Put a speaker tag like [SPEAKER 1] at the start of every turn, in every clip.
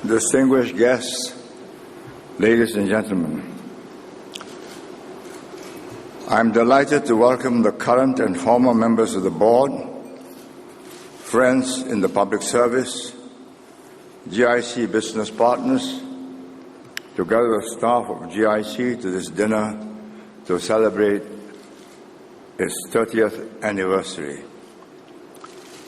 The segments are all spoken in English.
[SPEAKER 1] Distinguished guests, ladies and gentlemen, I'm delighted to welcome the current and former members of the board, friends in the public service, GIC business partners, together with staff of GIC to this dinner to celebrate its 30th anniversary.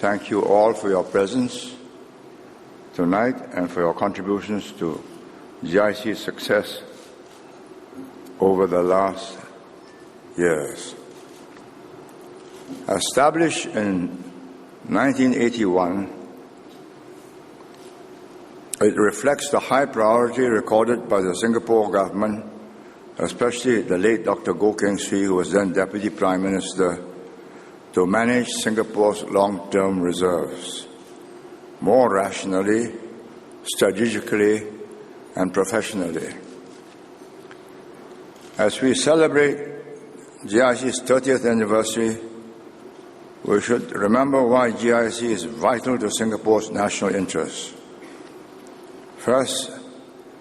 [SPEAKER 1] Thank you all for your presence tonight and for your contributions to GIC's success over the last years. Established in 1981, it reflects the high priority recorded by the Singapore government, especially the late Dr. Goh Keng Swee, who was then Deputy Prime Minister, to manage Singapore's long-term reserves more rationally, strategically, and professionally. As we celebrate GIC's 30th anniversary, we should remember why GIC is vital to Singapore's national interests. First,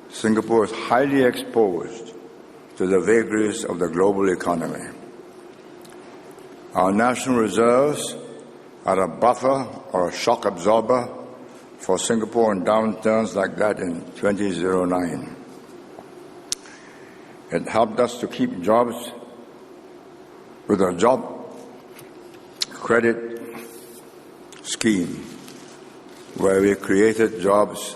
[SPEAKER 1] Singapore is highly exposed to the vagaries of the global economy. Our national reserves are a buffer or a shock absorber for Singapore in downturns like that in 2009. It helped us to keep jobs with a job credit scheme where we created jobs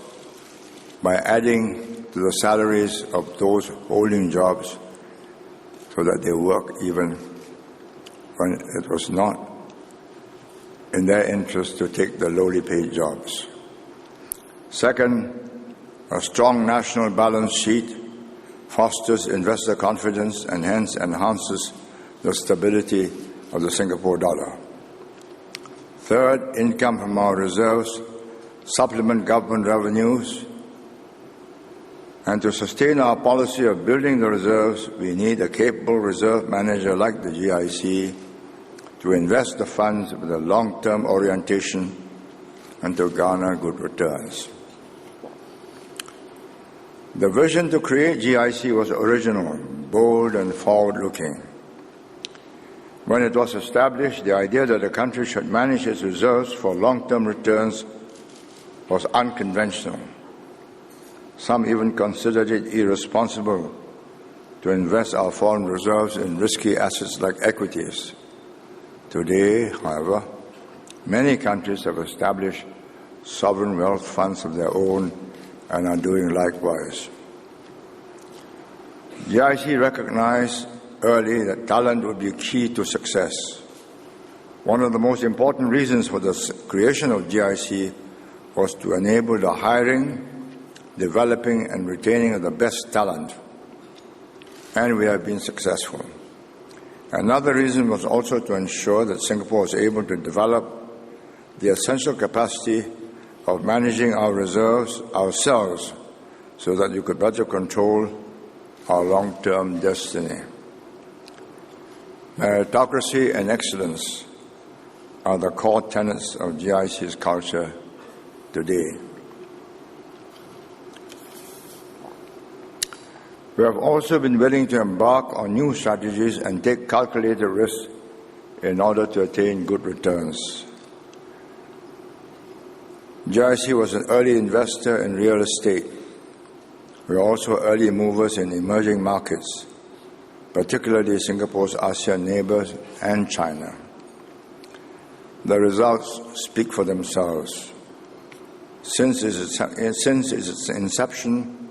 [SPEAKER 1] by adding to the salaries of those holding jobs so that they work even when it was not in their interest to take the lowly paid jobs. Second, a strong national balance sheet fosters investor confidence and hence enhances the stability of the Singapore dollar. Third, income from our reserves supplement government revenues, and to sustain our policy of building the reserves, we need a capable reserve manager like the GIC to invest the funds with a long-term orientation and to garner good returns. The vision to create GIC was original, bold, and forward-looking. When it was established, the idea that the country should manage its reserves for long-term returns was unconventional. Some even considered it irresponsible to invest our foreign reserves in risky assets like equities. Today, however, many countries have established sovereign wealth funds of their own and are doing likewise. GIC recognized early that talent would be key to success. One of the most important reasons for the creation of GIC was to enable the hiring, developing, and retaining of the best talent, and we have been successful. Another reason was also to ensure that Singapore was able to develop the essential capacity of managing our reserves ourselves so that you could better control our long-term destiny. Meritocracy and excellence are the core tenets of GIC's culture today. We have also been willing to embark on new strategies and take calculated risks in order to attain good returns. GIC was an early investor in real estate. We are also early movers in emerging markets, particularly Singapore's ASEAN neighbors and China. The results speak for themselves. Since its inception,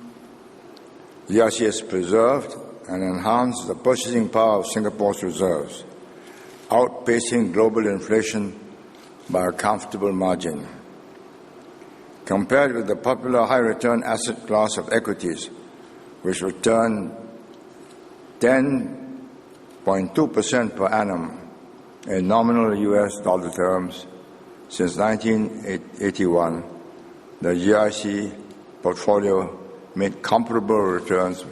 [SPEAKER 1] GIC has preserved and enhanced the purchasing power of Singapore's reserves, outpacing global inflation by a comfortable margin. Compared with the popular high-return asset class of equities, which returned 10.2% per annum in nominal US dollar terms since 1981, the GIC portfolio made comparable returns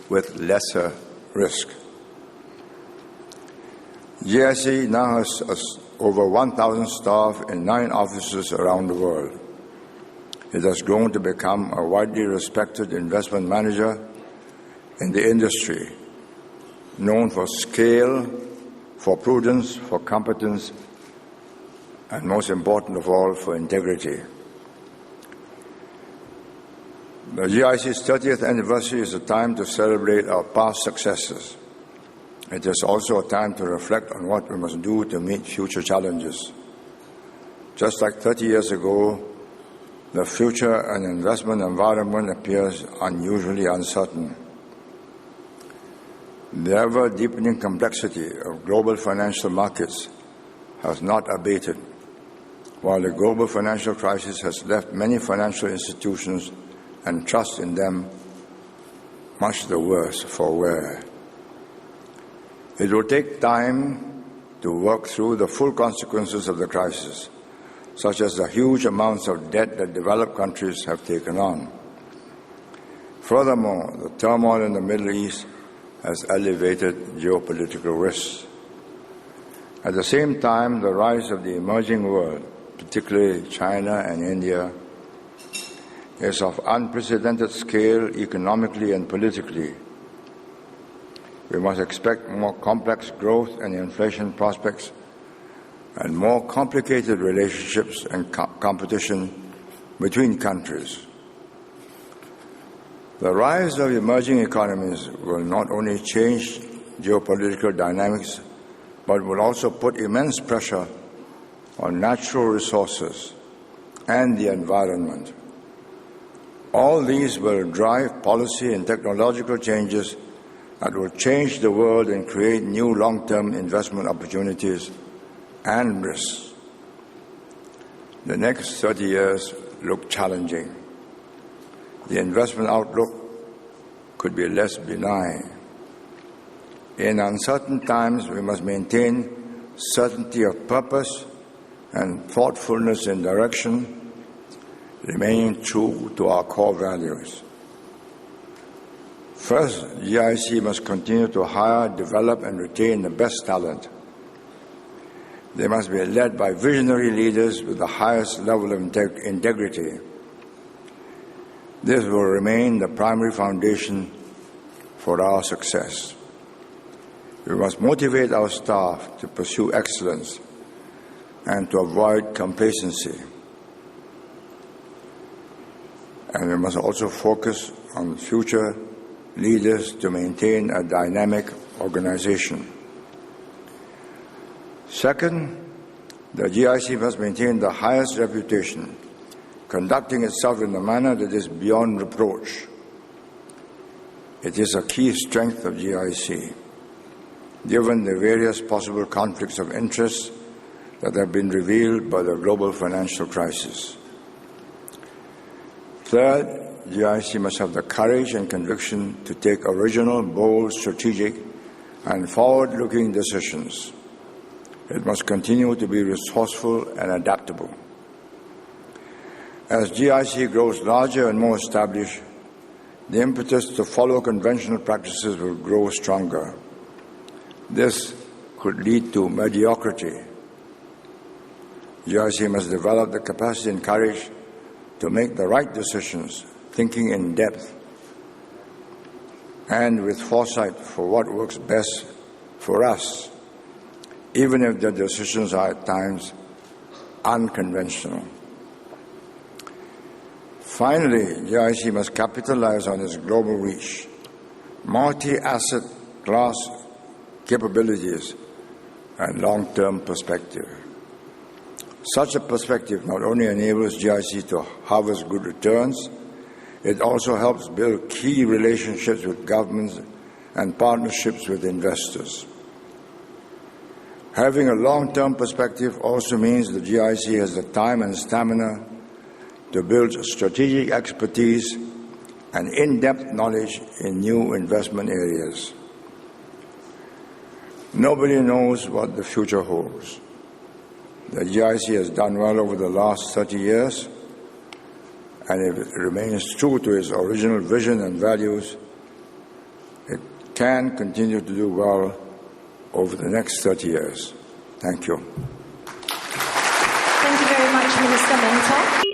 [SPEAKER 1] with lesser risk. GIC now has over 1,000 staff in 9 offices around the world. It has grown to become a widely respected investment manager in the industry, known for scale, for prudence, for competence, and most important of all, for integrity. The GIC's 30th anniversary is a time to celebrate our past successes. It is also a time to reflect on what we must do to meet future challenges. Just like 30 years ago, the future and investment environment appears unusually uncertain. The ever-deepening complexity of global financial markets has not abated, while the global financial crisis has left many financial institutions and trust in them much the worse for wear. It will take time to work through the full consequences of the crisis, such as the huge amounts of debt that developed countries have taken on. Furthermore, the turmoil in the Middle East has elevated geopolitical risks. At the same time, the rise of the emerging world, particularly China and India, is of unprecedented scale economically and politically. We must expect more complex growth and inflation prospects and more complicated relationships and competition between countries. The rise of emerging economies will not only change geopolitical dynamics, but will also put immense pressure on natural resources and the environment. All these will drive policy and technological changes that will change the world and create new long-term investment opportunities and risks. The next 30 years look challenging. The investment outlook could be less benign. In uncertain times, we must maintain certainty of purpose and thoughtfulness in direction, remaining true to our core values. First, GIC must continue to hire, develop, and retain the best talent. They must be led by visionary leaders with the highest level of integrity. This will remain the primary foundation for our success. We must motivate our staff to pursue excellence and to avoid complacency. And we must also focus on future leaders to maintain a dynamic organization. Second, the GIC must maintain the highest reputation, conducting itself in a manner that is beyond reproach. It is a key strength of GIC, given the various possible conflicts of interest that have been revealed by the global financial crisis. Third, GIC must have the courage and conviction to take original, bold, strategic, and forward-looking decisions. It must continue to be resourceful and adaptable. As GIC grows larger and more established, the impetus to follow conventional practices will grow stronger. This could lead to mediocrity. GIC must develop the capacity and courage to make the right decisions, thinking in depth and with foresight for what works best for us, even if the decisions are at times unconventional. Finally, GIC must capitalize on its global reach, multi-asset class capabilities, and long-term perspective. Such a perspective not only enables GIC to harvest good returns, it also helps build key relationships with governments and partnerships with investors. Having a long-term perspective also means the GIC has the time and stamina to build strategic expertise and in-depth knowledge in new investment areas. Nobody knows what the future holds. The GIC has done well over the last 30 years, and if it remains true to its original vision and values, it can continue to do well over the next 30 years. Thank you.
[SPEAKER 2] Thank you very much, Minister Mentor.